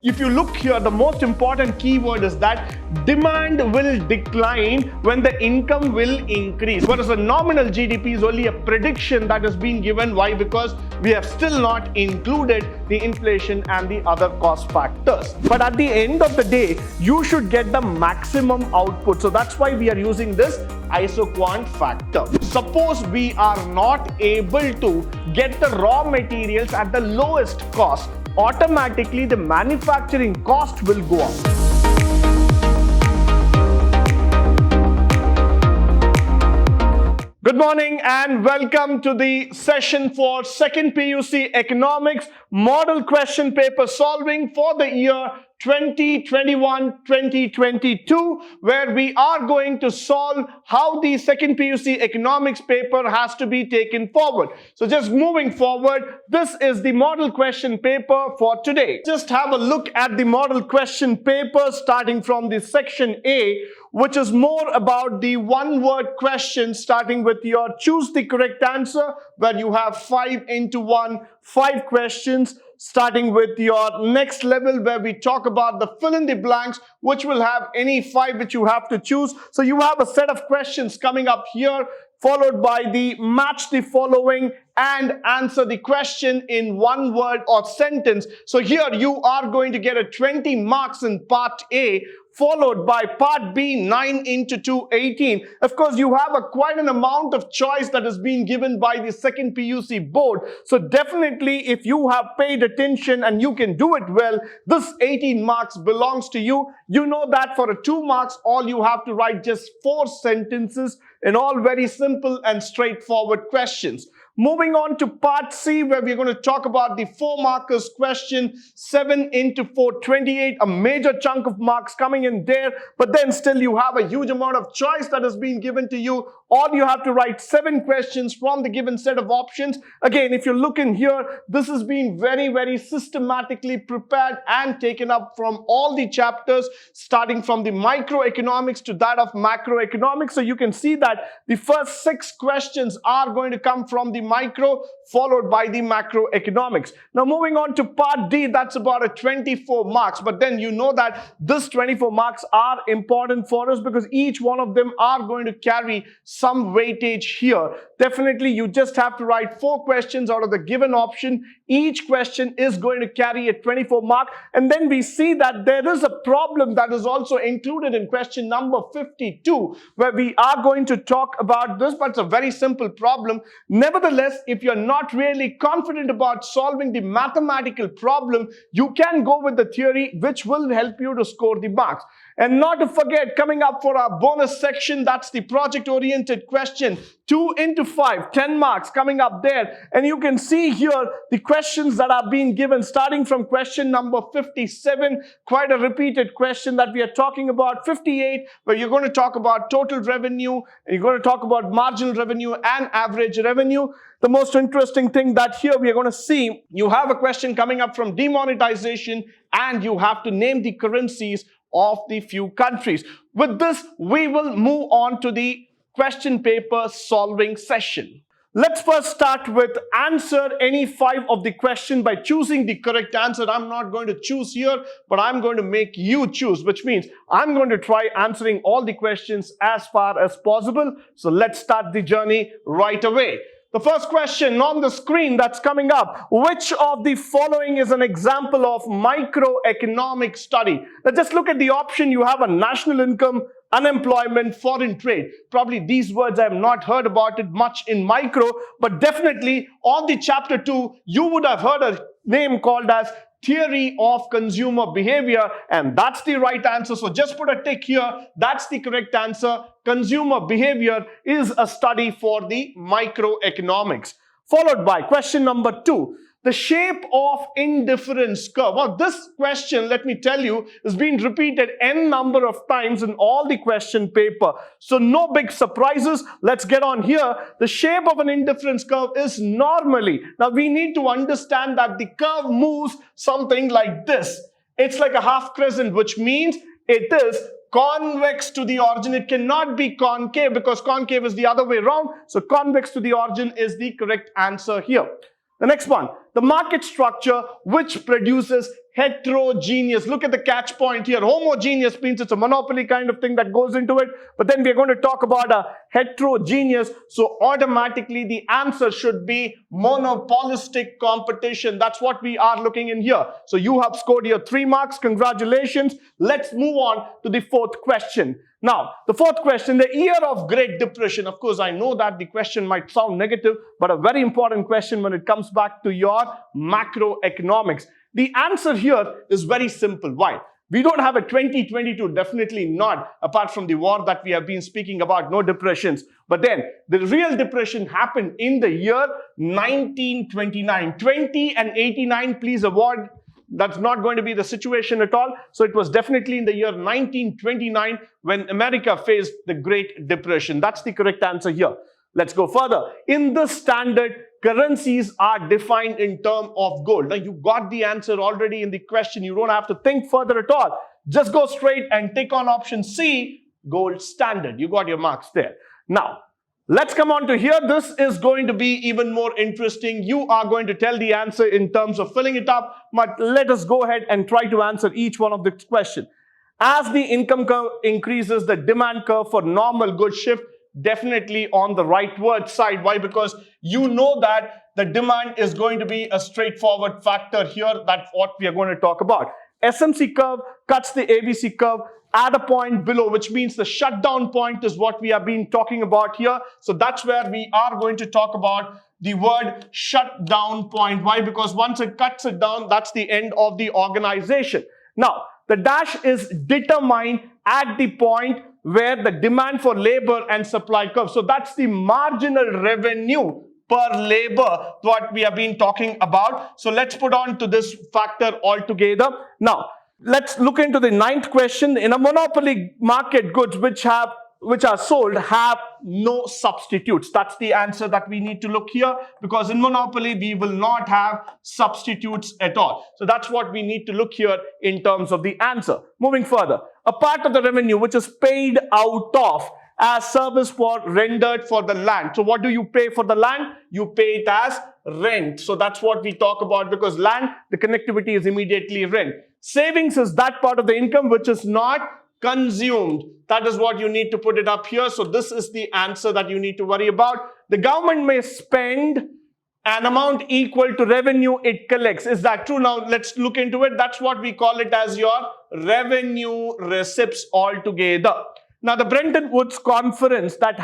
If you look here, the most important keyword is that demand will decline when the income will increase. Whereas the nominal GDP is only a prediction that has been given. Why? Because we have still not included the inflation and the other cost factors. But at the end of the day, you should get the maximum output. So that's why we are using this isoquant factor. Suppose we are not able to get the raw materials at the lowest cost, automatically the manufacturing cost will go up. Good morning and welcome to the session for second PUC Economics model question paper solving for the year 2021-2022, where we are going to solve how the second PUC economics paper has to be taken forward. So just moving forward, this is the model question paper for today. Just have a look at the model question paper starting from the section A, which is more about the one-word question, starting with your choose the correct answer, where you have 5 questions, starting with your next level where we talk about the fill in the blanks, which will have any 5 which you have to choose. So you have a set of questions coming up here, followed by the match the following and answer the question in one word or sentence. So here you are going to get a 20 marks in part A, followed by part B, 9 into 2, 18. Of course, you have quite an amount of choice that has been given by the second PUC board. So definitely, if you have paid attention and you can do it well, this 18 marks belongs to you. You know that for a 2 marks, all you have to write just 4 sentences in all very simple and straightforward questions. Moving on to part C, where we're going to talk about the 4 markers question, 7 into 4, 28, a major chunk of marks coming in there, but then still you have a huge amount of choice that has been given to you. All you have to write 7 questions from the given set of options. Again, if you look in here, this has been very systematically prepared and taken up from all the chapters, starting from the microeconomics to that of macroeconomics. So you can see that the first 6 questions are going to come from the micro, followed by the macroeconomics. Now moving on to part D, that's about a 24 marks. But then you know that this 24 marks are important for us because each one of them are going to carry some weightage here. Definitely, you just have to write 4 questions out of the given option. Each question is going to carry a 24 mark. And then we see that there is a problem that is also included in question number 52, where we are going to talk about this, but it's a very simple problem. Nevertheless, if you're not really confident about solving the mathematical problem, you can go with the theory, which will help you to score the marks. And not to forget, coming up for our bonus section, that's the project-oriented question. 2 into 5, 10 marks coming up there. And you can see here the questions that are being given, starting from question number 57, quite a repeated question that we are talking about. 58, where you're going to talk about total revenue, and you're going to talk about marginal revenue and average revenue. The most interesting thing that here we are going to see, you have a question coming up from demonetization, and you have to name the currencies of the few countries. With this, we will move on to the question paper solving session. Let's first start with answer any 5 of the question by choosing the correct answer. I'm not going to choose here, but I'm going to make you choose, which means I'm going to try answering all the questions as far as possible. So let's start the journey right away. The first question on the screen that's coming up, which of the following is an example of microeconomic study? Let's just look at the option. You have a national income, unemployment, foreign trade. Probably these words I have not heard about it much in micro, but definitely on the chapter 2, you would have heard a name called as theory of consumer behavior, and that's the right answer. So just put a tick here. That's the correct answer. Consumer behavior is a study for the microeconomics. Followed by question number 2. The shape of indifference curve. Well, this question, let me tell you, has been repeated n number of times in all the question paper. So no big surprises. Let's get on here. The shape of an indifference curve is normally. Now we need to understand that the curve moves something like this. It's like a half crescent, which means it is convex to the origin. It cannot be concave because concave is the other way around. So convex to the origin is the correct answer here. The next one, the market structure which produces heterogeneous. Look at the catch point here. Homogeneous means it's a monopoly kind of thing that goes into it. But then we're going to talk about a heterogeneous. So automatically the answer should be monopolistic competition. That's what we are looking in here. So you have scored your 3 marks. Congratulations. Let's move on to the 4th question. Now, the 4th question, the year of Great Depression. Of course, I know that the question might sound negative, but a very important question when it comes back to your macroeconomics. The answer here is very simple. Why? We don't have a 2022, definitely not, apart from the war that we have been speaking about, no depressions. But then, the real depression happened in the year 1929. 20 and 89, please avoid. That's not going to be the situation at all. So it was definitely in the year 1929 when America faced the Great Depression. That's the correct answer here. Let's go further. In the standard, currencies are defined in terms of gold. Now, you got the answer already in the question. You don't have to think further at all. Just go straight and tick on option C, gold standard. You got your marks there. Now, let's come on to here. This is going to be even more interesting. You are going to tell the answer in terms of filling it up, but let us go ahead and try to answer each one of the questions. As the income curve increases, the demand curve for normal goods shift definitely on the rightward side. Why? Because you know that the demand is going to be a straightforward factor here. That's what we are going to talk about. SMC curve cuts the ABC curve at a point below, which means the shutdown point is what we have been talking about here. So that's where we are going to talk about the word shutdown point. Why? Because once it cuts it down, that's the end of the organization. Now, the dash is determined at the point where the demand for labor and supply curve. So that's the marginal revenue per labor what we have been talking about. So let's put on to this factor altogether. Now, let's look into the 9th question. In a monopoly market, goods which are sold have no substitutes. That's the answer that we need to look here, because in monopoly we will not have substitutes at all. So that's what we need to look here in terms of the answer. Moving further, a part of the revenue which is paid out of as service for rendered for the land. So what do you pay for the land? You pay it as rent. So that's what we talk about, because land, the connectivity is immediately rent. Savings is that part of the income which is not consumed. That is what you need to put it up here. So this is the answer that you need to worry about. The government may spend an amount equal to revenue it collects. Is that true? Now let's look into it. That's what we call it as your revenue receipts altogether. Now the Bretton Woods conference that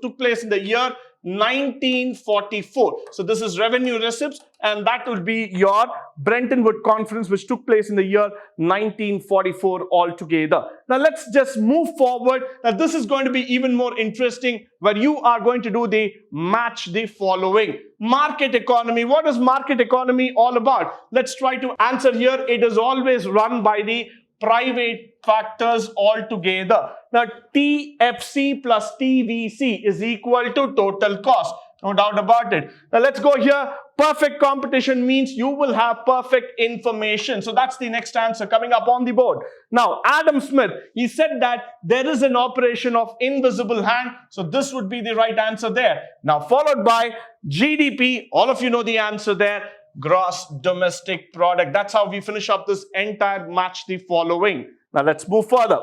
took place in the year 1944. So this is revenue receipts, and that will be your Bretton Woods conference which took place in the year 1944 altogether. Now let's just move forward. Now this is going to be even more interesting, where you are going to do the match the following. Market economy. What is market economy all about? Let's try to answer here. It is always run by the private factors altogether. Now, TFC plus TVC is equal to total cost. No doubt about it. Now, let's go here. Perfect competition means you will have perfect information. So, that's the next answer coming up on the board. Now, Adam Smith, he said that there is an operation of invisible hand. So, this would be the right answer there. Now, followed by GDP. All of you know the answer there. Gross domestic product. That's how we finish up this entire match the following. Now let's move further.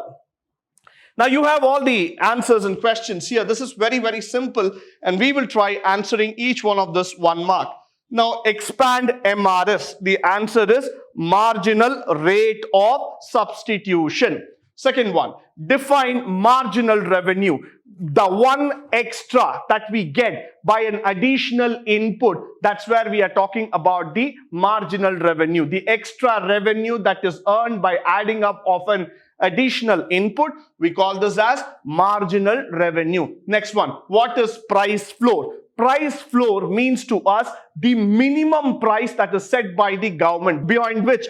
Now you have all the answers and questions here. This is very, very simple, and we will try answering each one of this 1 mark. Now expand MRS. The answer is marginal rate of substitution. Second one, define marginal revenue. The one extra that we get by an additional input, that's where we are talking about the marginal revenue. The extra revenue that is earned by adding up of an additional input, we call this as marginal revenue. Next one, what is price floor? Price floor means to us the minimum price that is set by the government, beyond which,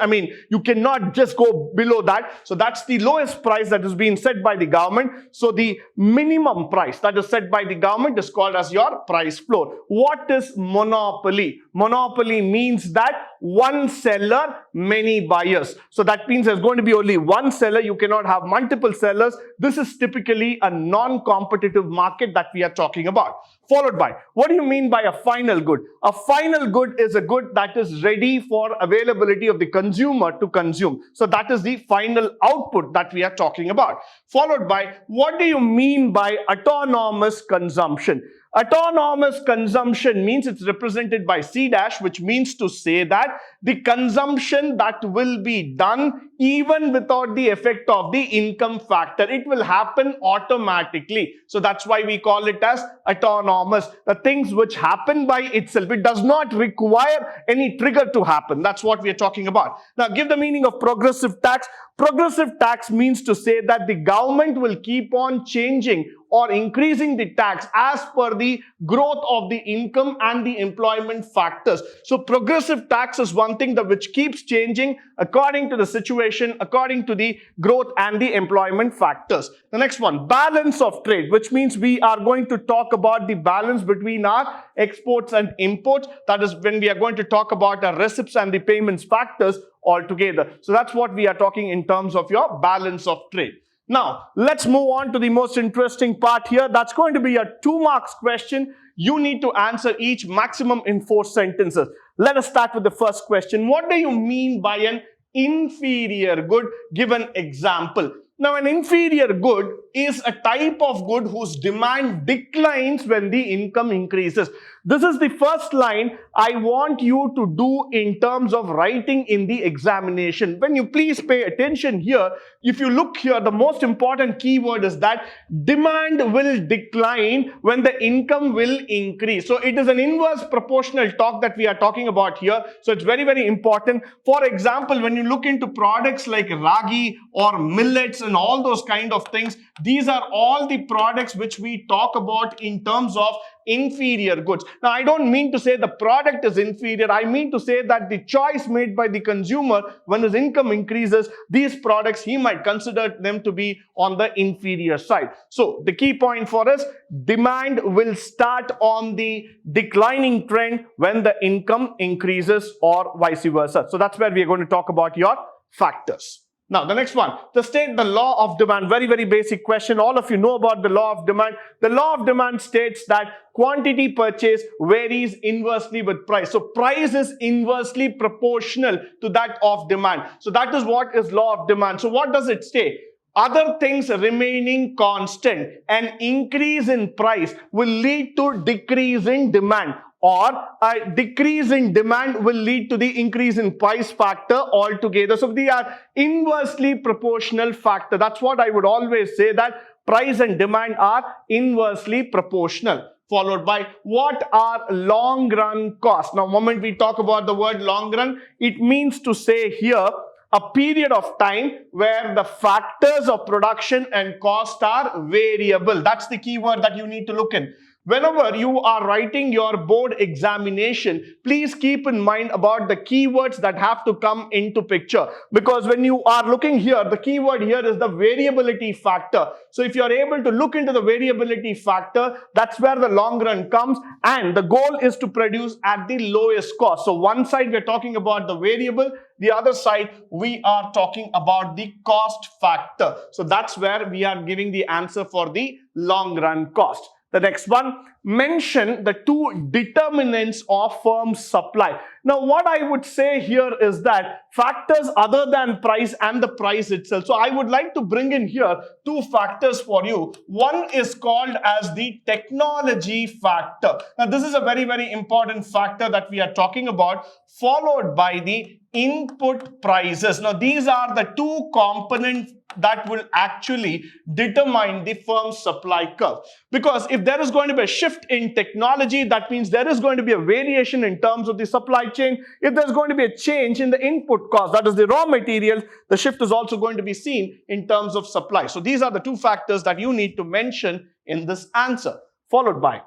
you cannot just go below that. So that's the lowest price that is being set by the government. So the minimum price that is set by the government is called as your price floor. What is monopoly? Monopoly means that one seller, many buyers. So that means there's going to be only one seller. You cannot have multiple sellers. This is typically a non-competitive market that we are talking about. Followed by, What do you mean by a final good? A final good is a good that is ready for availability of the consumer to consume. So that is the final output that we are talking about. Followed by, what do you mean by autonomous consumption? Autonomous consumption means it's represented by C dash, which means to say that the consumption that will be done even without the effect of the income factor. It will happen automatically. So that's why we call it as autonomous. The things which happen by itself. It does not require any trigger to happen. That's what we are talking about. Now give the meaning of progressive tax. Progressive tax means to say that the government will keep on changing or increasing the tax as per the growth of the income and the employment factors. So progressive tax is one thing that which keeps changing according to the situation, according to the growth and the employment factors. The next one, balance of trade, which means we are going to talk about the balance between our exports and imports. That is when we are going to talk about our receipts and the payments factors altogether. So that's what we are talking in terms of your balance of trade. Now, let's move on to the most interesting part here. That's going to be a 2 marks question. You need to answer each maximum in 4 sentences. Let us start with the first question. What do you mean by an inferior good? Give an example. Now, an inferior good is a type of good whose demand declines when the income increases. This is the first line I want you to do in terms of writing in the examination. When you please pay attention here, if you look here, the most important keyword is that demand will decline when the income will increase. So it is an inverse proportional talk that we are talking about here. So it's very, very important. For example, when you look into products like ragi or millets and all those kind of things, these are all the products which we talk about in terms of inferior goods. Now, I don't mean to say the product is inferior. I mean to say that the choice made by the consumer when his income increases, these products, he might consider them to be on the inferior side. So, the key point for us, demand will start on the declining trend when the income increases or vice versa. So, that's where we are going to talk about your factors. Now, the next one, to state the law of demand. Very, very basic question. All of you know about the law of demand. The law of demand states that quantity purchased varies inversely with price. So, price is inversely proportional to that of demand. So, that is what is law of demand. So, what does it state? Other things remaining constant, an increase in price will lead to decrease in demand, or a decrease in demand will lead to the increase in price factor altogether. So they are inversely proportional factor. That's what I would always say, that price and demand are inversely proportional. Followed by, what are long run costs? Now, moment we talk about the word long run, it means to say here a period of time where the factors of production and cost are variable. That's the key word that you need to look in. Whenever you are writing your board examination, please keep in mind about the keywords that have to come into picture. Because when you are looking here, the keyword here is the variability factor. So if you are able to look into the variability factor, that's where the long run comes, and the goal is to produce at the lowest cost. So one side we are talking about the variable, the other side we are talking about the cost factor. So that's where we are giving the answer for the long run cost. The next one, mention the 2 determinants of firm supply. Now, what I would say here is that factors other than price and the price itself. So, I would like to bring in here 2 factors for you. One is called as the technology factor. Now, this is a very, very important factor that we are talking about, followed by the input prices. Now, these are the 2 components that will actually determine the firm's supply curve. Because if there is going to be a shift in technology, that means there is going to be a variation in terms of the supply chain. If there's going to be a change in the input cost, that is the raw material, the shift is also going to be seen in terms of supply. So these are the 2 factors that you need to mention in this answer. Followed by,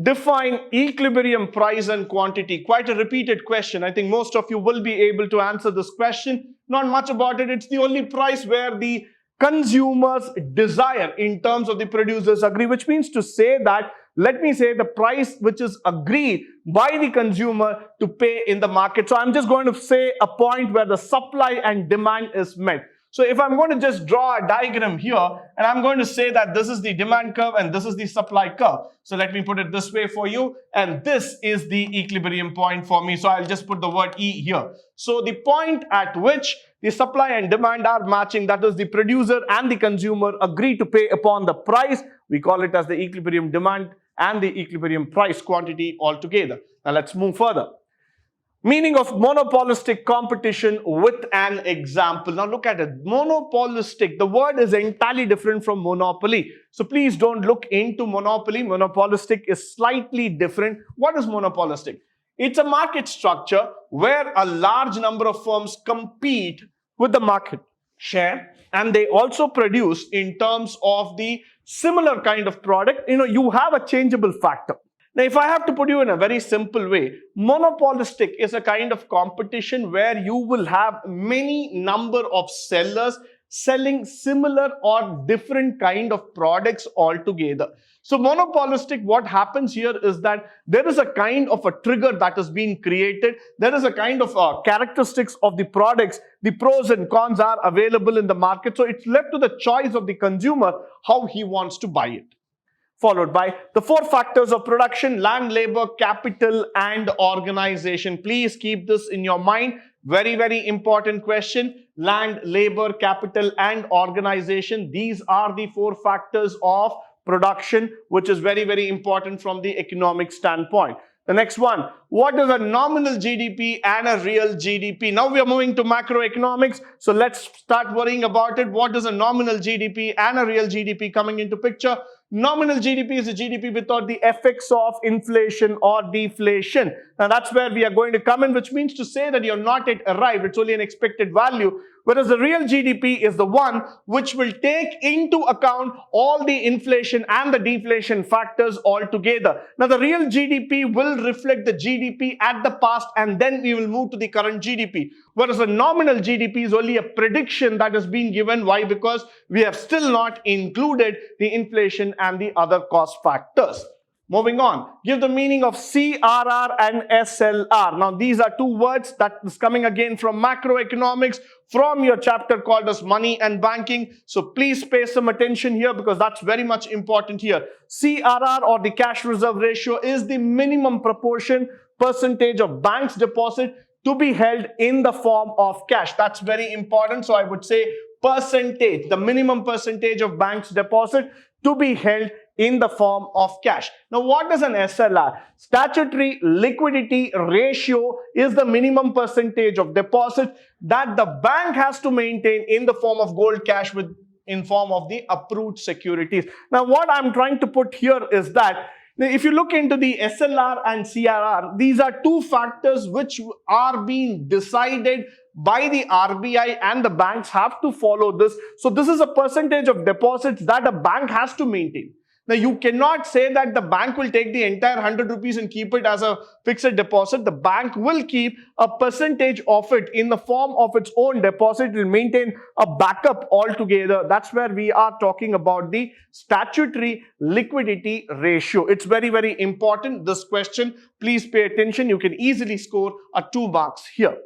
define equilibrium price and quantity. Quite a repeated question. I think most of you will be able to answer this question. Not much about it. It's the only price where the consumers desire in terms of the producers agree, which means to say that, let me say, the price which is agreed by the consumer to pay in the market. So I'm just going to say a point where the supply and demand is met. So if I'm going to just draw a diagram here and I'm going to say that this is the demand curve and this is the supply curve. So let me put it this way for you, and this is the equilibrium point for me. So I'll just put the word E here. So the point at which the supply and demand are matching, that is the producer and the consumer agree to pay upon the price. We call it as the equilibrium demand and the equilibrium price quantity altogether. Now let's move further. Meaning of monopolistic competition with an example. Now look at it. Monopolistic, the word is entirely different from monopoly. So please don't look into monopoly. Monopolistic is slightly different. What is monopolistic? It's a market structure where a large number of firms compete with the market share, and they also produce in terms of the similar kind of product. You have a changeable factor. Now, if I have to put you in a very simple way, monopolistic is a kind of competition where you will have many number of sellers selling similar or different kind of products altogether. So monopolistic, what happens here is that there is a kind of a trigger that is being created. There is a kind of characteristics of the products. The pros and cons are available in the market. So it's left to the choice of the consumer how he wants to buy it. Followed by the 4 factors of production: land, labor, capital, and organization. Please keep this in your mind. Very, very important question. Land, labor, capital, and organization. These are the 4 factors of production, which is very, very important from the economic standpoint. The next one, what is a nominal GDP and a real GDP? Now we are moving to macroeconomics. So let's start worrying about it. What is a nominal GDP and a real GDP coming into picture? Nominal GDP is a GDP without the effects of inflation or deflation. Now that's where we are going to come in, which means to say that you're not yet arrived. It's only an expected value. Whereas the real GDP is the one which will take into account all the inflation and the deflation factors altogether. Now the real GDP will reflect the GDP at the past, and then we will move to the current GDP. Whereas the nominal GDP is only a prediction that has been given. Why? Because we have still not included the inflation and the other cost factors. Moving on, give the meaning of CRR and SLR. Now these are 2 words that is coming again from macroeconomics, from your chapter called as money and banking. So please pay some attention here because that's very much important here. CRR, or the cash reserve ratio, is the minimum proportion percentage of bank's deposit to be held in the form of cash. That's very important. So I would say percentage, the minimum percentage of bank's deposit to be held in the form of cash. Now what is an SLR? Statutory liquidity ratio is the minimum percentage of deposit that the bank has to maintain in the form of gold, cash, in form of the approved securities. Now what I'm trying to put here is that if you look into the SLR and CRR, these are 2 factors which are being decided by the RBI, and the banks have to follow this. So this is a percentage of deposits that a bank has to maintain. Now you cannot say that the bank will take the entire 100 rupees and keep it as a fixed deposit. The bank will keep a percentage of it in the form of its own deposit. It will maintain a backup altogether. That's where we are talking about the statutory liquidity ratio. It's very, very important, this question. Please pay attention. You can easily score a 2 marks here.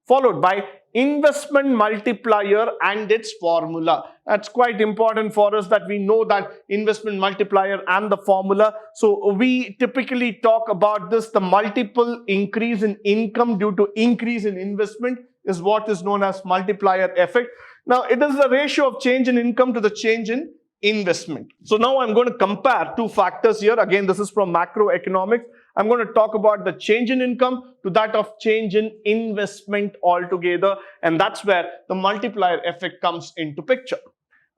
Followed by investment multiplier and its formula. That's quite important for us that we know that investment multiplier and the formula. So we typically talk about this. The multiple increase in income due to increase in investment is what is known as multiplier effect. Now it is the ratio of change in income to the change in investment. So now I'm going to compare 2 factors here. Again, this is from macroeconomics. I'm going to talk about the change in income to that of change in investment altogether, and that's where the multiplier effect comes into picture.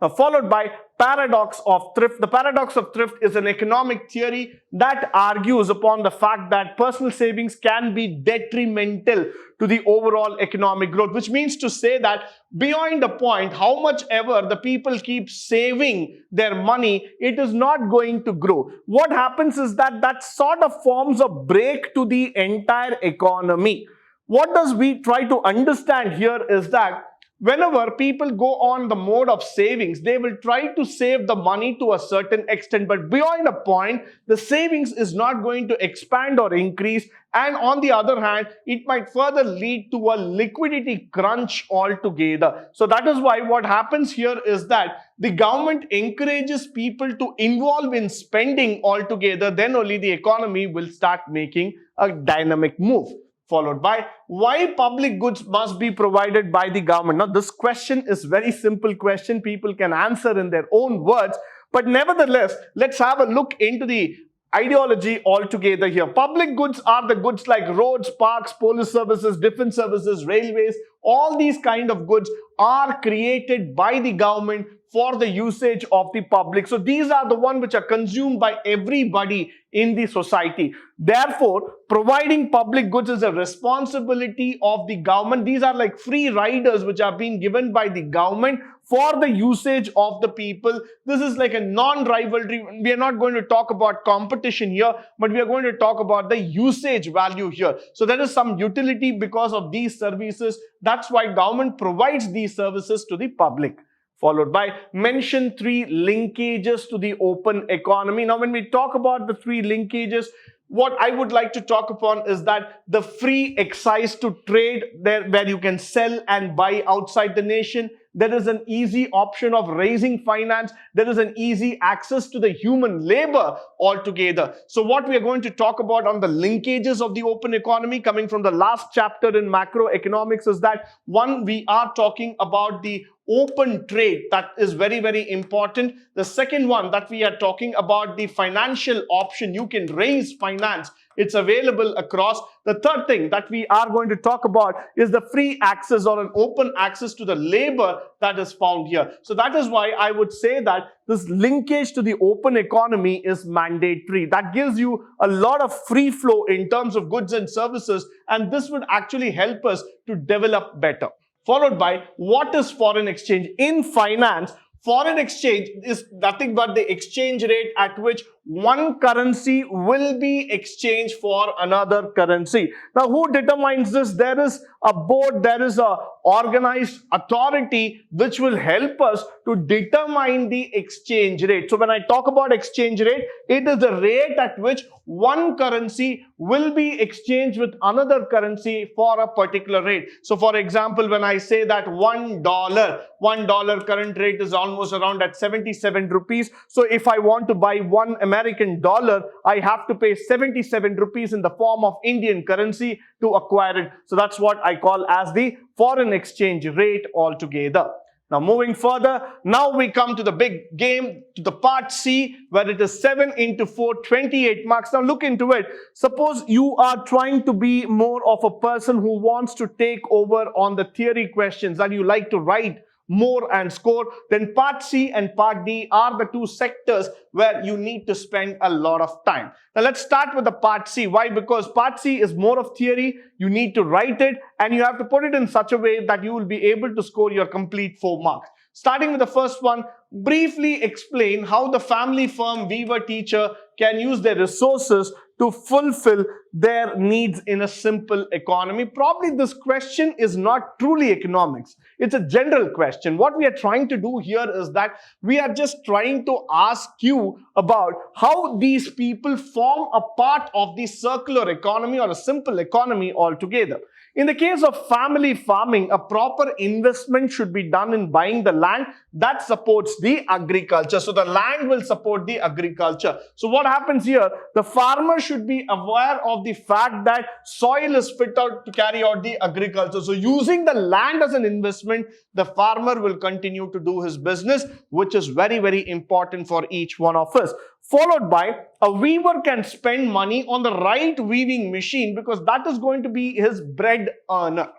Now, followed by paradox of thrift. The paradox of thrift is an economic theory that argues upon the fact that personal savings can be detrimental to the overall economic growth, which means to say that beyond a point, how much ever the people keep saving their money, it is not going to grow. What happens is that that sort of forms a break to the entire economy. What does we try to understand here is that whenever people go on the mode of savings, they will try to save the money to a certain extent, but beyond a point, the savings is not going to expand or increase, and on the other hand, it might further lead to a liquidity crunch altogether. So that is why what happens here is that the government encourages people to involve in spending altogether, then only the economy will start making a dynamic move. Followed by why public goods must be provided by the government. Now this question is very simple question, people can answer in their own words, but nevertheless, let's have a look into the ideology altogether here. Public goods are the goods like roads, parks, police services, defense services, railways. All these kind of goods are created by the government for the usage of the public. So these are the ones which are consumed by everybody in the society. Therefore, providing public goods is a responsibility of the government. These are like free riders which are being given by the government for the usage of the people. This is like a non-rivalry. We are not going to talk about competition here, but we are going to talk about the usage value here. So there is some utility because of these services. That's why government provides these services to the public. Followed by mention 3 linkages to the open economy. Now, when we talk about the 3 linkages, what I would like to talk upon is that the free access to trade, there where you can sell and buy outside the nation. There is an easy option of raising finance. There is an easy access to the human labor altogether. So what we are going to talk about on the linkages of the open economy coming from the last chapter in macroeconomics is that one, we are talking about the open trade. That is very, very important. The second one that we are talking about the financial option. You can raise finance. It's available across. The third thing that we are going to talk about is the free access or an open access to the labor that is found here. So that is why I would say that this linkage to the open economy is mandatory. That gives you a lot of free flow in terms of goods and services, and this would actually help us to develop better. Followed by what is foreign exchange? In finance, foreign exchange is nothing but the exchange rate at which one currency will be exchanged for another currency. Now, who determines this? There is a board, there is a organized authority which will help us to determine the exchange rate. So when I talk about exchange rate, it is the rate at which one currency will be exchanged with another currency for a particular rate. So for example, when I say that $1 current rate is almost around at 77 rupees. So if I want to buy one American dollar, I have to pay 77 rupees in the form of Indian currency to acquire it. So that's what I call as the foreign exchange rate altogether. Now moving further, now we come to the big game, to the part C, where it is 7 into 4, 28 marks. Now look into it. Suppose you are trying to be more of a person who wants to take over on the theory questions and you like to write more and score, then part C and part D are the two sectors where you need to spend a lot of time. Now let's start with the part C. Why? Because part C is more of theory. You need to write it and you have to put it in such a way that you will be able to score your complete 4 marks. Starting with the first one, briefly explain how the family firm weaver teacher can use their resources to fulfill their needs in a simple economy. Probably this question is not truly economics. It's a general question. What we are trying to do here is that we are just trying to ask you about how these people form a part of the circular economy or a simple economy altogether. In the case of family farming, a proper investment should be done in buying the land that supports the agriculture. So the land will support the agriculture. So what happens here? The farmer should be aware of the fact that soil is fit out to carry out the agriculture. So using the land as an investment, the farmer will continue to do his business, which is very, very important for each one of us. Followed by a weaver can spend money on the right weaving machine because that is going to be his bread earner.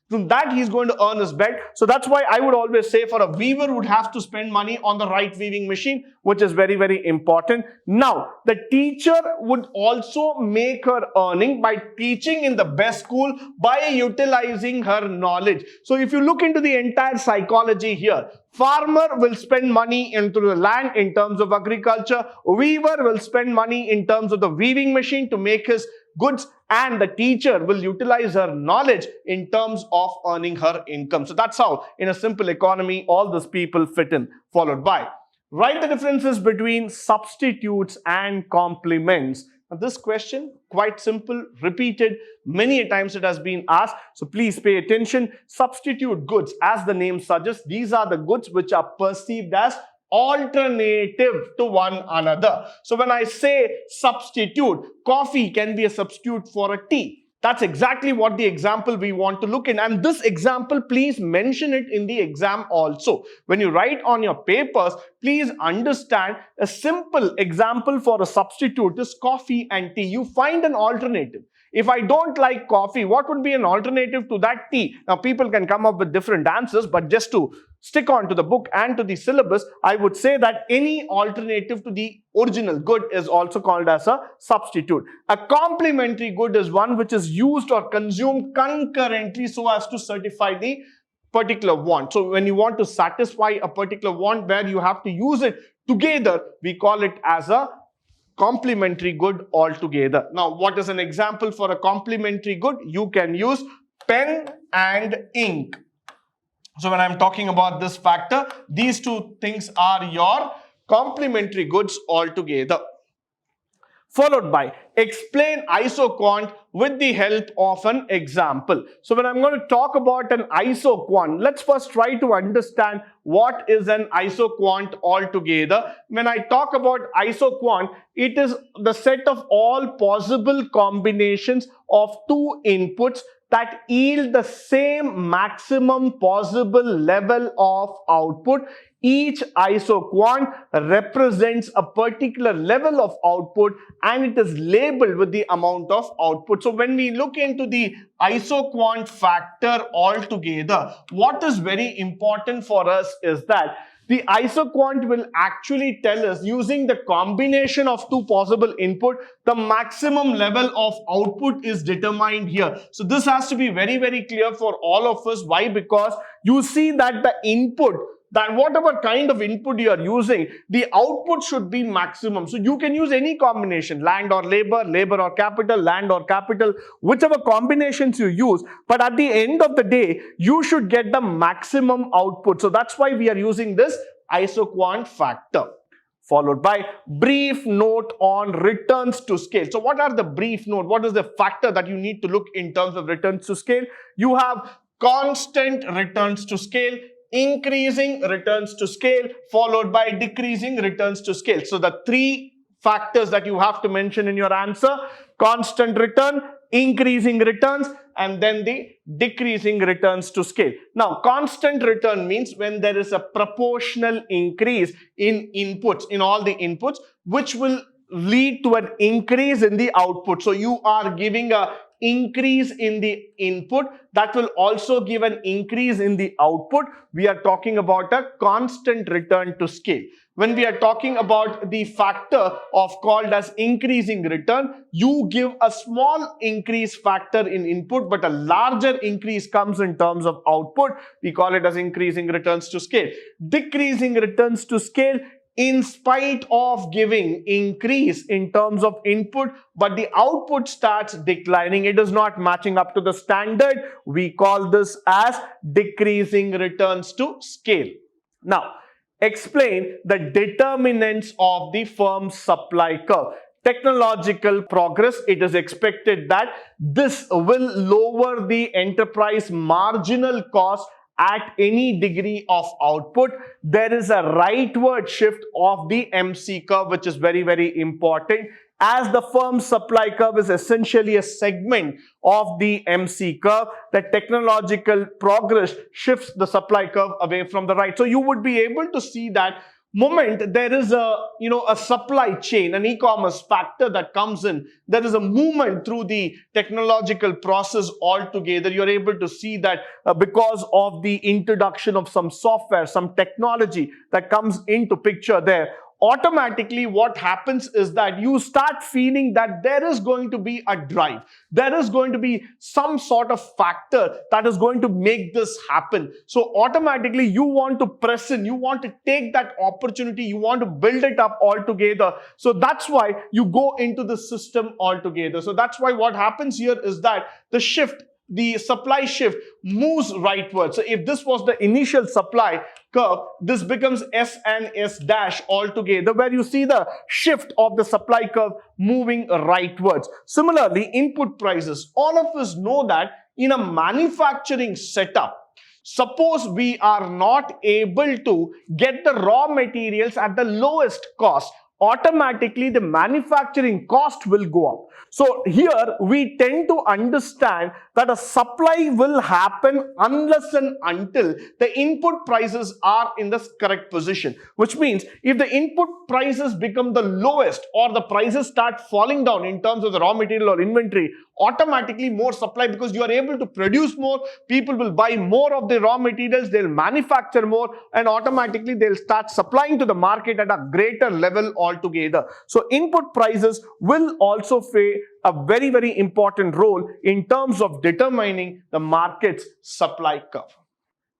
From that he's going to earn his bread. So that's why I would always say for a weaver would have to spend money on the right weaving machine, which is very, very important. Now, the teacher would also make her earning by teaching in the best school by utilizing her knowledge. So if you look into the entire psychology here, farmer will spend money into the land in terms of agriculture. Weaver will spend money in terms of the weaving machine to make his goods, and the teacher will utilize her knowledge in terms of earning her income. So that's how, in a simple economy, all these people fit in. Followed by, write the differences between substitutes and complements. Now, this question, quite simple, repeated many times it has been asked. So please pay attention. Substitute goods, as the name suggests, these are the goods which are perceived as alternative to one another. So when I say substitute, coffee can be a substitute for a tea. That's exactly what the example we want to look in. And this example, please mention it in the exam also. When you write on your papers, please understand a simple example for a substitute is coffee and tea. You find an alternative. If I don't like coffee, what would be an alternative to that tea? Now, people can come up with different answers, but just to stick on to the book and to the syllabus, I would say that any alternative to the original good is also called as a substitute. A complementary good is one which is used or consumed concurrently so as to satisfy the particular want. So when you want to satisfy a particular want where you have to use it together, we call it as a complementary good altogether. Now, what is an example for a complementary good? You can use pen and ink. So when I'm talking about this factor, these two things are your complementary goods altogether. Followed by, explain isoquant with the help of an example. So when I'm going to talk about an isoquant, let's first try to understand what is an isoquant altogether. When I talk about isoquant, it is the set of all possible combinations of two inputs that yield the same maximum possible level of output. Each isoquant represents a particular level of output and it is labeled with the amount of output. So when we look into the isoquant factor altogether, what is very important for us is that the isoquant will actually tell us, using the combination of two possible input, the maximum level of output is determined here. So this has to be very, very clear for all of us. Why? Because you see that the input, that whatever kind of input you are using, the output should be maximum. So you can use any combination, land or labor, labor or capital, land or capital, whichever combinations you use. But at the end of the day, you should get the maximum output. So that's why we are using this isoquant factor. Followed by brief note on returns to scale. So what are the brief note? What is the factor that you need to look in terms of returns to scale? You have constant returns to scale, increasing returns to scale, followed by decreasing returns to scale. So the three factors that you have to mention in your answer: constant return, increasing returns, and then the decreasing returns to scale. Now, constant return means when there is a proportional increase in inputs, in all the inputs, which will lead to an increase in the output. So you are giving a increase in the input that will also give an increase in the output. We are talking about a constant return to scale. When we are talking about the factor of called as increasing return, you give a small increase factor in input, but a larger increase comes in terms of output. We call it as increasing returns to scale. Decreasing returns to scale, in spite of giving increase in terms of input, but the output starts declining. It is not matching up to the standard. We call this as decreasing returns to scale. Now, explain the determinants of the firm's supply curve. Technological progress, it is expected that this will lower the enterprise marginal cost at any degree of output. There is a rightward shift of the MC curve, which is very, very important, as the firm's supply curve is essentially a segment of the MC curve. The technological progress shifts the supply curve away from the right. So you would be able to see that moment there is a supply chain, an e-commerce factor that comes in, there is a movement through the technological process altogether. You're able to see that because of the introduction of some software, some technology that comes into picture there, automatically what happens is that you start feeling that there is going to be a drive. There is going to be some sort of factor that is going to make this happen. So automatically you want to press in, you want to take that opportunity, you want to build it up altogether. So that's why you go into the system altogether. So that's why what happens here is that the supply shift moves rightwards. So if this was the initial supply curve, this becomes S and S dash altogether, where you see the shift of the supply curve moving rightwards. Similarly, input prices. All of us know that in a manufacturing setup, suppose we are not able to get the raw materials at the lowest cost, automatically the manufacturing cost will go up. So here we tend to understand that a supply will happen unless and until the input prices are in the correct position. Which means if the input prices become the lowest or the prices start falling down in terms of the raw material or inventory, automatically more supply, because you are able to produce more, people will buy more of the raw materials, they'll manufacture more, and automatically they'll start supplying to the market at a greater level altogether. So input prices will also play a very, very important role in terms of determining the market's supply curve.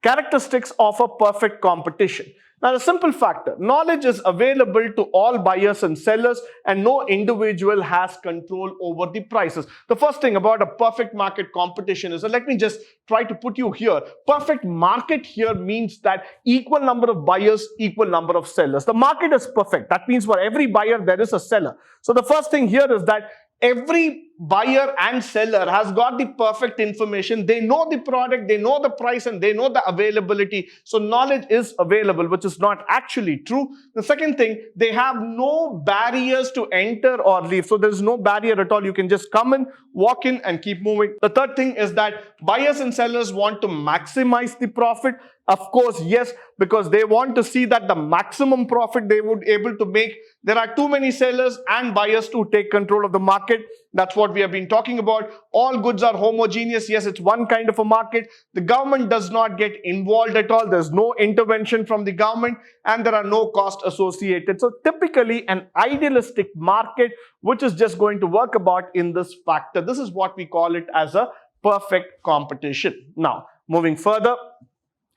Characteristics of a perfect competition. Now, the simple factor, knowledge is available to all buyers and sellers, and no individual has control over the prices. The first thing about a perfect market competition is, let me just try to put you here. Perfect market here means that equal number of buyers, equal number of sellers. The market is perfect. That means for every buyer, there is a seller. So the first thing here is that every buyer and seller has got the perfect information. They know the product, they know the price, and they know the availability. So knowledge is available, which is not actually true. The second thing, they have no barriers to enter or leave. So there's no barrier at all. You can just come in, walk in, and keep moving. The third thing is that buyers and sellers want to maximize the profit. Of course, yes, because they want to see that the maximum profit they would be able to make. There are too many sellers and buyers to take control of the market. That's what we have been talking about. All goods are homogeneous. Yes, it's one kind of a market. The government does not get involved at all. There's no intervention from the government, and there are no costs associated. So typically an idealistic market, which is just going to work about in this factor. This is what we call it as a perfect competition. Now, moving further,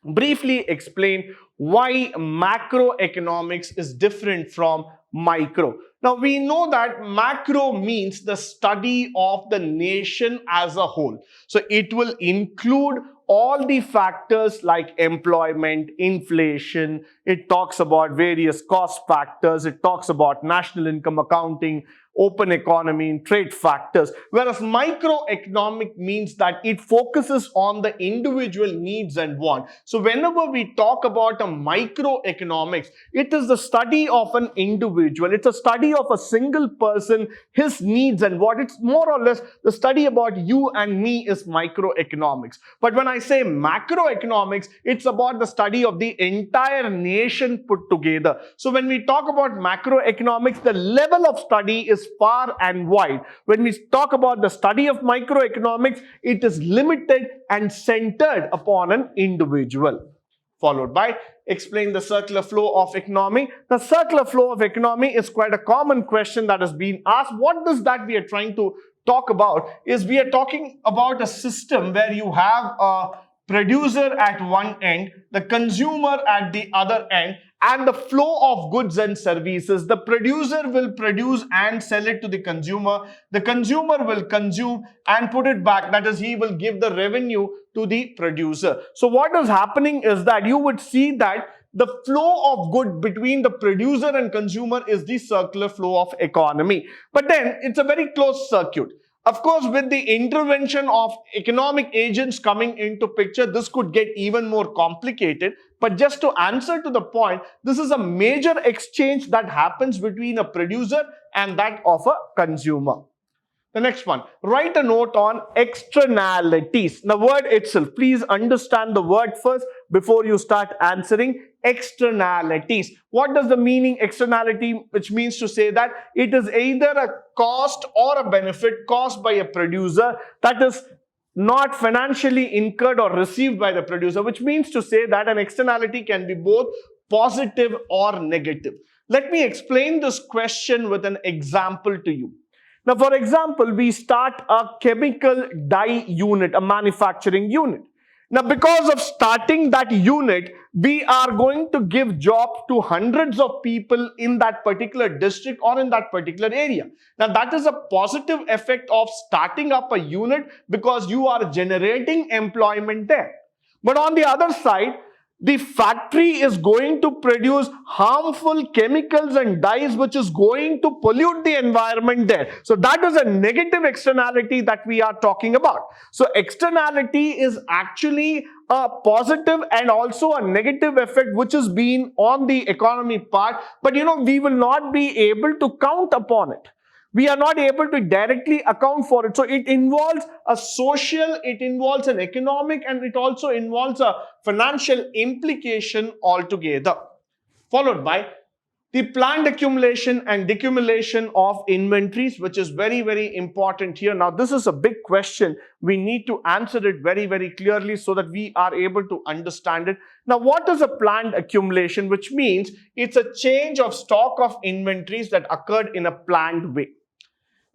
briefly explain why macroeconomics is different from micro. Now, we know that macro means the study of the nation as a whole. So it will include all the factors like employment, inflation. It talks about various cost factors. It talks about national income accounting, open economy, and trade factors. Whereas microeconomic means that it focuses on the individual needs and wants. So whenever we talk about a microeconomics, it is the study of an individual. It's a study of a single person, his needs and what. It's more or less the study about you and me is microeconomics. But when I say macroeconomics, it's about the study of the entire nation put together. So when we talk about macroeconomics, the level of study is far and wide. When we talk about the study of microeconomics, it is limited and centered upon an individual. Followed by explain the circular flow of economy. The circular flow of economy is quite a common question that has been asked. What does that we are trying to talk about is we are talking about a system where you have a producer at one end, the consumer at the other end, and the flow of goods and services. The producer will produce and sell it to the consumer. The consumer will consume and put it back. That is, he will give the revenue to the producer. So what is happening is that you would see that the flow of good between the producer and consumer is the circular flow of economy. But then it's a very closed circuit. Of course, with the intervention of economic agents coming into picture, this could get even more complicated. But just to answer to the point, this is a major exchange that happens between a producer and that of a consumer. The next one, write a note on externalities. The word itself, please understand the word first before you start answering. Externalities. What does the meaning externality, which means to say that it is either a cost or a benefit caused by a producer that is not financially incurred or received by the producer, which means to say that an externality can be both positive or negative. Let me explain this question with an example to you. Now, for example, we start a chemical dye unit, a manufacturing unit. Now, because of starting that unit, we are going to give jobs to hundreds of people in that particular district or in that particular area. Now, that is a positive effect of starting up a unit because you are generating employment there. But on the other side, the factory is going to produce harmful chemicals and dyes which is going to pollute the environment there. So that is a negative externality that we are talking about. So externality is actually a positive and also a negative effect which has been on the economy part, but we will not be able to count upon it. We are not able to directly account for it. So it involves a social, it involves an economic, and it also involves a financial implication altogether. Followed by the planned accumulation and decumulation of inventories, which is very, very important here. Now, this is a big question. We need to answer it very, very clearly so that we are able to understand it. Now, what is a planned accumulation? Which means it's a change of stock of inventories that occurred in a planned way.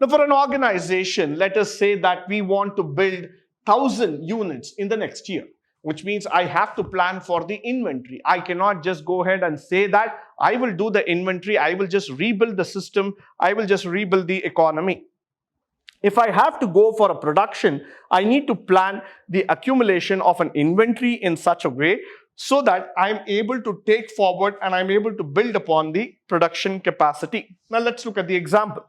Now, for an organization, let us say that we want to build 1,000 units in the next year, which means I have to plan for the inventory. I cannot just go ahead and say that I will do the inventory, I will just rebuild the system, I will just rebuild the economy. If I have to go for a production, I need to plan the accumulation of an inventory in such a way so that I'm able to take forward and I'm able to build upon the production capacity. Now, let's look at the example.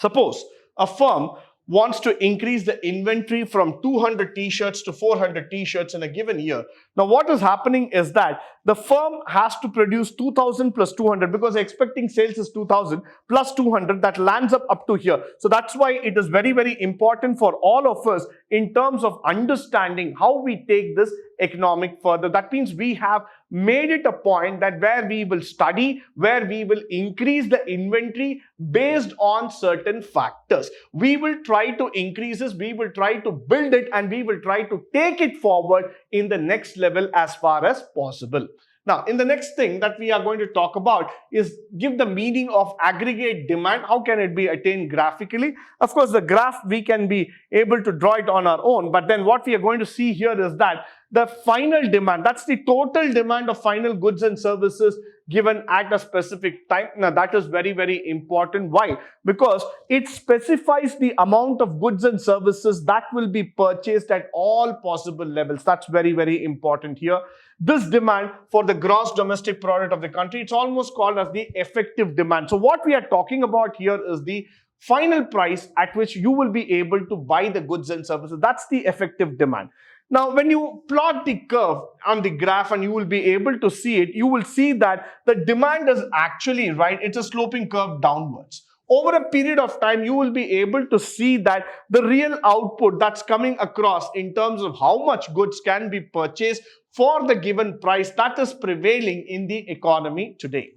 Suppose a firm wants to increase the inventory from 200 t-shirts to 400 t-shirts in a given year. Now, what is happening is that the firm has to produce 2,000 plus 200 because expecting sales is 2,000 plus 200, that lands up to here. So that's why it is very, very important for all of us in terms of understanding how we take this economic further. That means we have made it a point that where we will study, where we will increase the inventory based on certain factors. We will try to increase this, we will try to build it, and we will try to take it forward in the next level as far as possible. Now, in the next thing that we are going to talk about is give the meaning of aggregate demand. How can it be attained graphically? Of course, the graph we can be able to draw it on our own, but then what we are going to see here is that the final demand, that's the total demand of final goods and services given at a specific time. Now, that is very, very important. Why? Because it specifies the amount of goods and services that will be purchased at all possible levels. That's very, very important here. This demand for the gross domestic product of the country, it's almost called as the effective demand. So what we are talking about here is the final price at which you will be able to buy the goods and services. That's the effective demand. Now, when you plot the curve on the graph and you will be able to see it, you will see that the demand is actually right. It's a sloping curve downwards. Over a period of time, you will be able to see that the real output that's coming across in terms of how much goods can be purchased for the given price, that is prevailing in the economy today.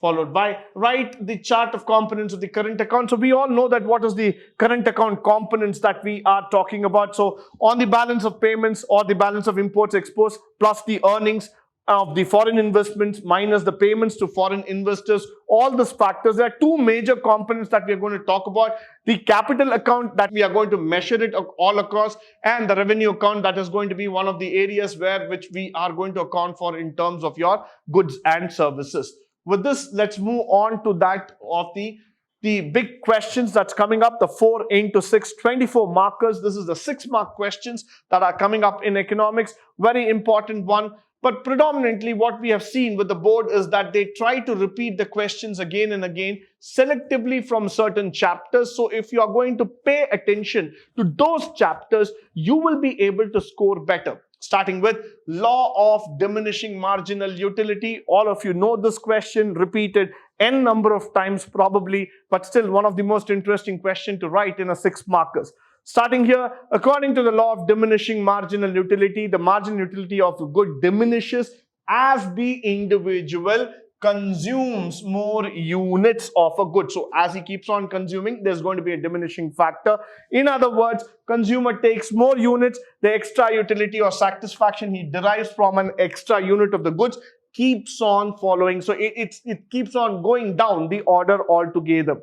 Followed by write the chart of components of the current account. So we all know that what is the current account components that we are talking about. So on the balance of payments or the balance of imports, exports, plus the earnings of the foreign investments minus the payments to foreign investors, all these factors. There are two major components that we are going to talk about. The capital account that we are going to measure it all across, and the revenue account that is going to be one of the areas which we are going to account for in terms of your goods and services. With this, let's move on to that of the big questions that's coming up, the 4 into 6, 24 markers. This is the 6-mark questions that are coming up in economics. Very important one. But predominantly what we have seen with the board is that they try to repeat the questions again and again selectively from certain chapters. So if you are going to pay attention to those chapters, you will be able to score better. Starting with law of diminishing marginal utility. All of you know this question, repeated n number of times probably, but still one of the most interesting questions to write in a 6 markers. Starting here, according to the law of diminishing marginal utility, the marginal utility of a good diminishes as the individual consumes more units of a good. So as he keeps on consuming, there's going to be a diminishing factor. In other words, consumer takes more units, the extra utility or satisfaction he derives from an extra unit of the goods keeps on following. So it keeps on going down the order altogether.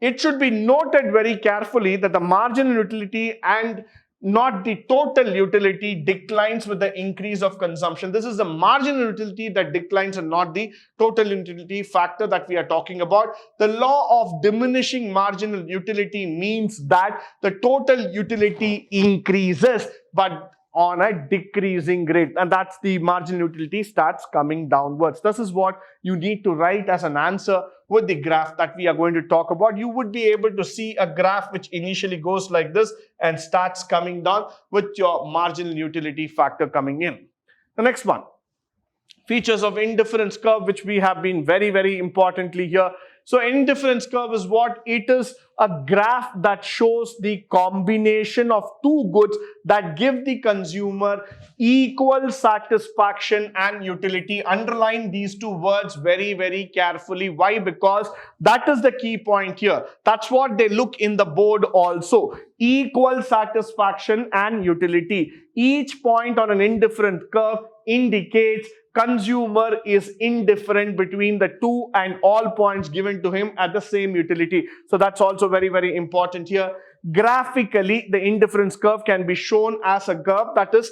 It should be noted very carefully that the marginal utility and not the total utility declines with the increase of consumption. This is the marginal utility that declines and not the total utility factor that we are talking about. The law of diminishing marginal utility means that the total utility increases, but on a decreasing rate, and that's the marginal utility starts coming downwards. This is what you need to write as an answer with the graph that we are going to talk about. You would be able to see a graph which initially goes like this and starts coming down with your marginal utility factor coming in. The next one, features of indifference curve, which we have been very importantly here. So indifference curve is what? It is a graph that shows the combination of two goods that give the consumer equal satisfaction and utility. Underline these two words very carefully. Why? Because that is the key point here. That's what they look in the board also. Equal satisfaction and utility. Each point on an indifferent curve indicates consumer is indifferent between the two and all points given to him at the same utility. So that's also very important here. Graphically, the indifference curve can be shown as a curve that is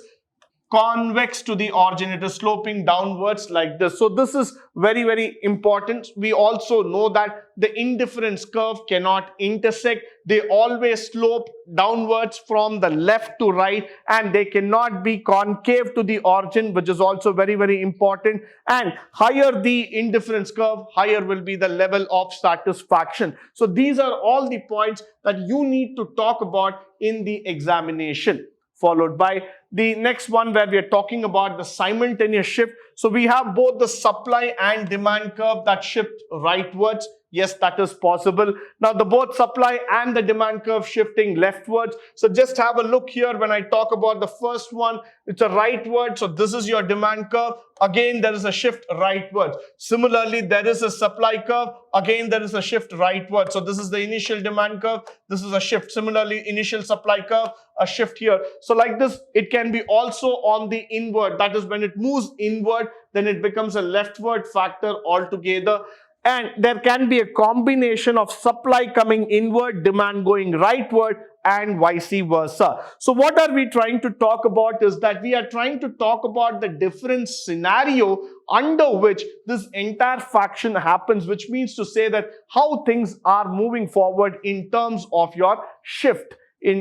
convex to the origin. It is sloping downwards like this. So this is very important. We also know that the indifference curve cannot intersect. They always slope downwards from the left to right, and they cannot be concave to the origin, which is also very important. And higher the indifference curve, higher will be the level of satisfaction. So these are all the points that you need to talk about in the examination. Followed by the next one where we are talking about the simultaneous shift. So we have both the supply and demand curve that shift rightwards. Yes, that is possible. Now the both supply and the demand curve shifting leftwards. So just have a look here. When I talk about the first one, it's a rightward. So this is your demand curve. Again, there is a shift rightwards. Similarly, there is a supply curve. Again, there is a shift rightwards. So this is the initial demand curve. This is a shift. Similarly, initial supply curve, a shift here. So like this, it can be also on the inward. That is, when it moves inward, then it becomes a leftward factor altogether. And there can be a combination of supply coming inward, demand going rightward, and vice versa. So what are we trying to talk about is that we are trying to talk about the different scenario under which this entire faction happens, which means to say that how things are moving forward in terms of your shift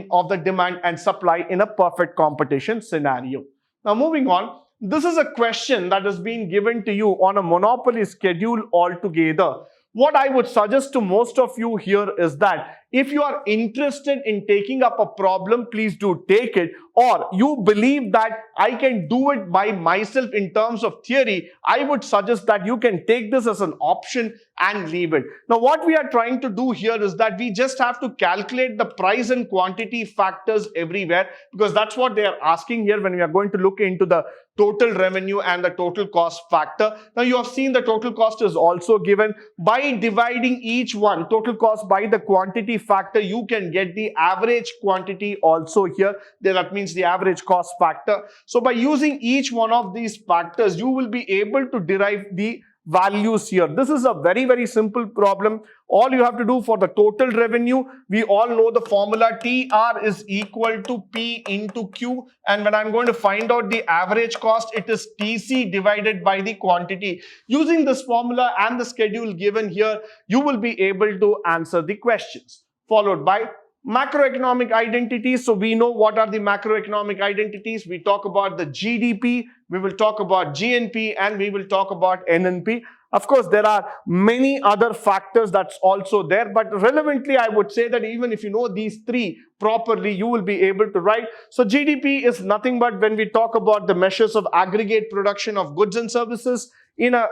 of the demand and supply in a perfect competition scenario. Now moving on. This is a question that has been given to you on a monopoly schedule altogether. What I would suggest to most of you here is that if you are interested in taking up a problem, please do take it. Or you believe that I can do it by myself in terms of theory, I would suggest that you can take this as an option and leave it. Now what we are trying to do here is that we just have to calculate the price and quantity factors everywhere, because that's what they are asking here when we are going to look into the total revenue and the total cost factor. Now you have seen the total cost is also given. By dividing each one, total cost, by the quantity factor, you can get the average quantity also here. That means the average cost factor. So by using each one of these factors, you will be able to derive the values here. This is a very simple problem. All you have to do for the total revenue, we all know the formula TR is equal to P into Q, and when I'm going to find out the average cost, it is TC divided by the quantity. Using this formula and the schedule given here, you will be able to answer the questions. Followed by macroeconomic identities. So we know what are the macroeconomic identities. We talk about the GDP, we will talk about GNP, and we will talk about NNP. Of course, there are many other factors that's also there, but relevantly, I would say that even if you know these three properly, you will be able to write. So GDP is nothing but when we talk about the measures of aggregate production of goods and services in a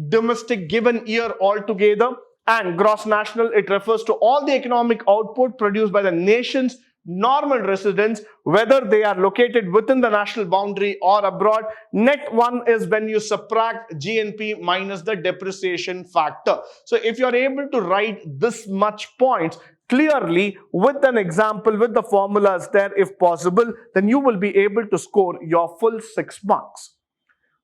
domestic given year altogether. And gross national, it refers to all the economic output produced by the nation's normal residents, whether they are located within the national boundary or abroad. Net one is when you subtract GNP minus the depreciation factor. So if you are able to write this much points clearly with an example, with the formulas there if possible, then you will be able to score your full 6 marks.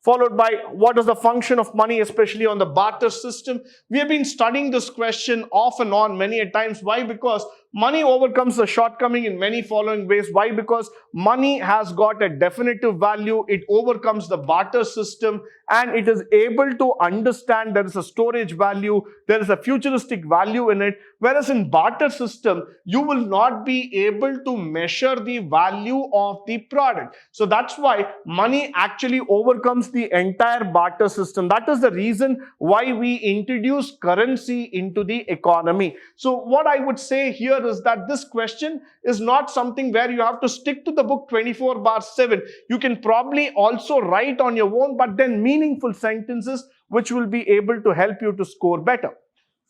followed by what is the function of money, especially on the barter system. We have been studying this question off and on many a times. Why? Because money overcomes the shortcoming in many following ways. Why? Because money has got a definitive value, it overcomes the barter system, and it is able to understand there is a storage value, there is a futuristic value in it. Whereas in barter system, you will not be able to measure the value of the product. So that's why money actually overcomes the entire barter system. That is the reason why we introduce currency into the economy. So what I would say here is that this question is not something where you have to stick to the book 24/7. You can probably also write on your own, but then meaningful sentences which will be able to help you to score better.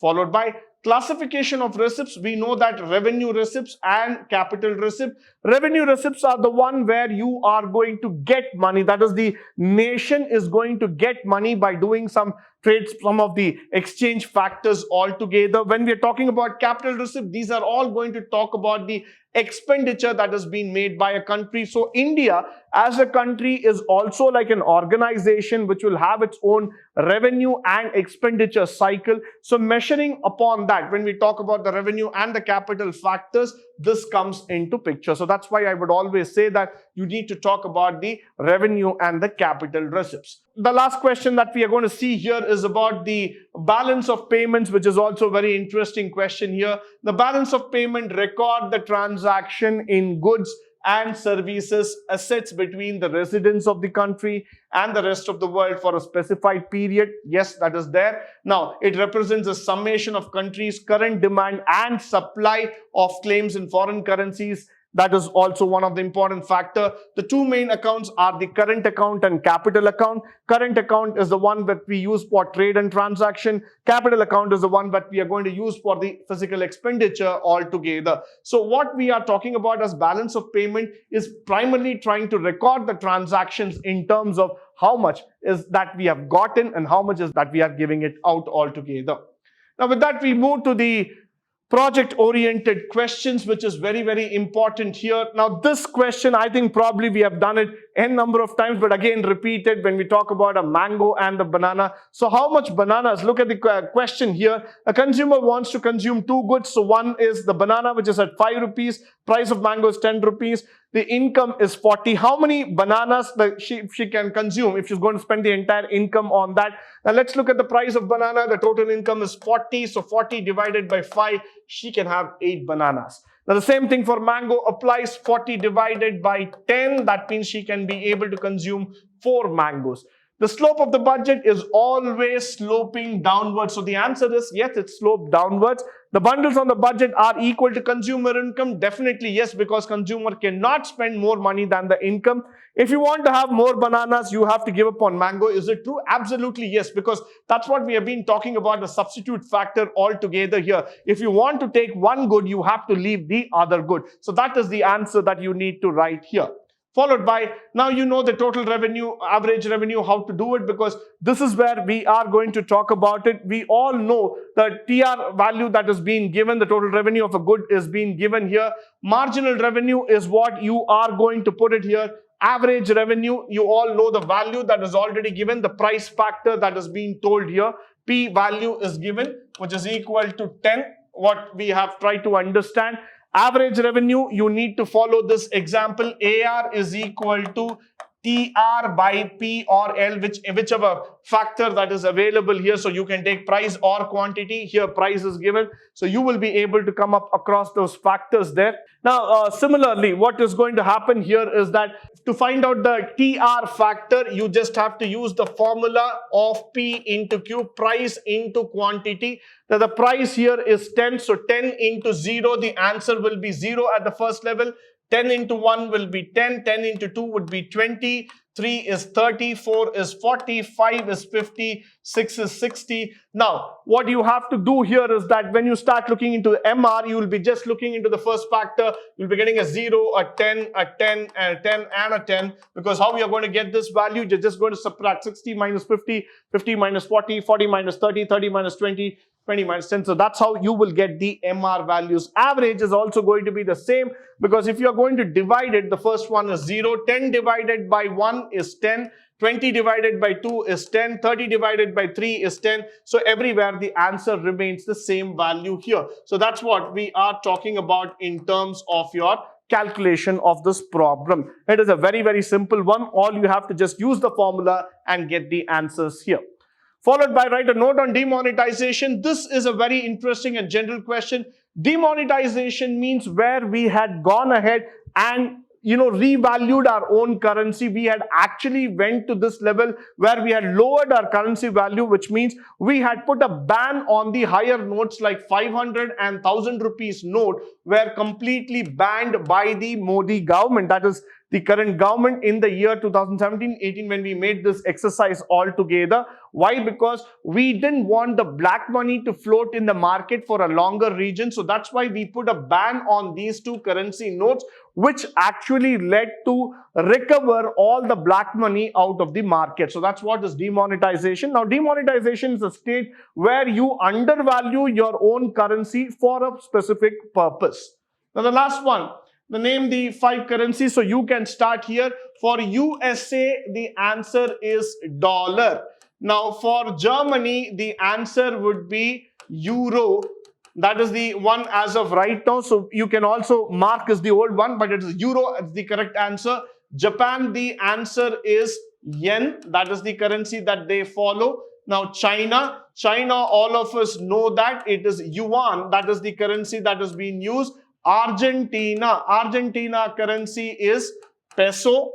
Followed by classification of receipts. We know that revenue receipts and capital receipts. Revenue receipts are the one where you are going to get money. That is, the nation is going to get money by doing some trades, some of the exchange factors altogether. When we are talking about capital receipt, these are all going to talk about the expenditure that has been made by a country. So India as a country is also like an organization which will have its own revenue and expenditure cycle. So measuring upon that, when we talk about the revenue and the capital factors, this comes into picture. So that's why I would always say that you need to talk about the revenue and the capital receipts. The last question that we are going to see here is about the balance of payments, which is also a very interesting question here. The balance of payment record the transaction in goods and services assets between the residents of the country and the rest of the world for a specified period. Yes, that is there. Now, it represents a summation of countries' current demand and supply of claims in foreign currencies. That is also one of the important factors. The two main accounts are the current account and capital account. Current account is the one that we use for trade and transaction. Capital account is the one that we are going to use for the physical expenditure altogether. So what we are talking about as balance of payment is primarily trying to record the transactions in terms of how much is that we have gotten and how much is that we are giving it out altogether. Now with that, we move to the project-oriented questions, which is very, very important here. Now, this question, I think probably we have done it n number of times, but again repeated when we talk about a mango and the banana. So how much bananas? Look at the question here. A consumer wants to consume two goods. So one is the banana, which is at 5 rupees. Price of mango is 10 rupees. The income is 40. How many bananas she can consume if she's going to spend the entire income on that? Now let's look at the price of banana. The total income is 40. So 40 divided by 5, she can have 8 bananas. Now the same thing for mango applies. 40 divided by 10. That means she can be able to consume 4 mangoes. The slope of the budget is always sloping downwards. So the answer is yes, it's sloped downwards. The bundles on the budget are equal to consumer income. Definitely yes, because consumer cannot spend more money than the income. If you want to have more bananas, you have to give up on mango. Is it true? Absolutely yes, because that's what we have been talking about, the substitute factor altogether here. If you want to take one good, you have to leave the other good. So that is the answer that you need to write here. Followed by, now you know the total revenue, average revenue, how to do it, because this is where we are going to talk about it. We all know the TR value that is being given, the total revenue of a good is being given here. Marginal revenue is what you are going to put it here. Average revenue, you all know the value that is already given, the price factor that is being told here. P value is given, which is equal to 10, what we have tried to understand. Average revenue, you need to follow this example. AR is equal to TR by P or L, whichever factor that is available here. So you can take price or quantity. Here price is given. So you will be able to come up across those factors there. Now, similarly, what is going to happen here is that to find out the TR factor, you just have to use the formula of P into Q, price into quantity. Now, the price here is 10. So 10 into 0, the answer will be 0 at the first level. 10 into 1 will be 10, 10 into 2 would be 20, 3 is 30, 4 is 40, 5 is 50, 6 is 60. Now, what you have to do here is that when you start looking into MR, you will be just looking into the first factor. You'll be getting a 0, a 10, a 10, and a 10, and a 10. Because how we are going to get this value, you're just going to subtract 60 minus 50, 50 minus 40, 40 minus 30, 30 minus 20, 20 minus 10. So that's how you will get the MR values. Average is also going to be the same, because if you are going to divide it, the first one is 0. 10 divided by 1 is 10. 20 divided by 2 is 10, 30 divided by 3 is 10. So everywhere the answer remains the same value here. So that's what we are talking about in terms of your calculation of this problem. It is a very, very simple one. All you have to just use the formula and get the answers here. Followed by write a note on demonetization. This is a very interesting and general question. Demonetization means where we had gone ahead and revalued our own currency. We had actually went to this level where we had lowered our currency value, which means we had put a ban on the higher notes like 500 and 1000 rupees note were completely banned by the Modi government. That is the current government in the year 2017-18 when we made this exercise all together. Why? Because we didn't want the black money to float in the market for a longer region. So that's why we put a ban on these two currency notes, which actually led to recover all the black money out of the market. So that's what is demonetization. Now, demonetization is a state where you undervalue your own currency for a specific purpose. Now, the last one. Name the 5 currencies. So you can start here. For USA, the answer is dollar. Now for Germany, the answer would be euro. That is the one as of right now. So you can also mark as the old one, but it is euro. It's the correct answer. Japan, the answer is yen. That is the currency that they follow. Now China, all of us know that it is yuan. That is the currency that is being used. Argentina currency is peso.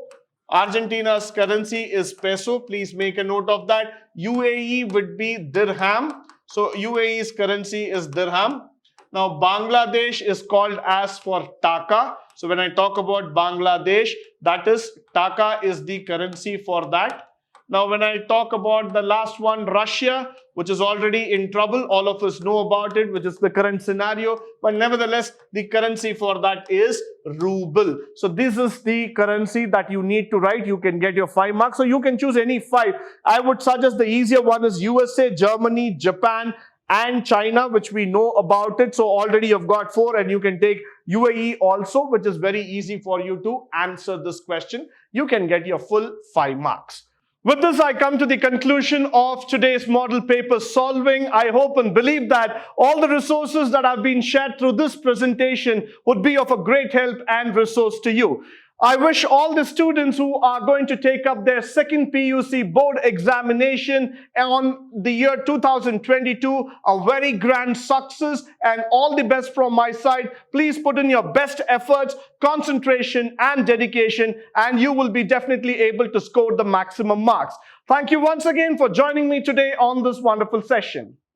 Argentina's currency is peso. Please make a note of that. UAE would be dirham. So UAE's currency is dirham. Now Bangladesh is called as for taka. So when I talk about Bangladesh, that is taka is the currency for that. Now when I talk about the last one, Russia, which is already in trouble, all of us know about it, which is the current scenario, but nevertheless the currency for that is ruble. So this is the currency that you need to write. You can get your 5 marks, so you can choose any 5. I would suggest the easier one is USA, Germany, Japan and China, which we know about it. So already you've got 4, and you can take UAE also, which is very easy for you to answer this question. You can get your full 5 marks. With this, I come to the conclusion of today's model paper solving. I hope and believe that all the resources that have been shared through this presentation would be of a great help and resource to you. I wish all the students who are going to take up their second PUC board examination on the year 2022 a very grand success, and all the best from my side. Please put in your best efforts, concentration and dedication, and you will be definitely able to score the maximum marks. Thank you once again for joining me today on this wonderful session.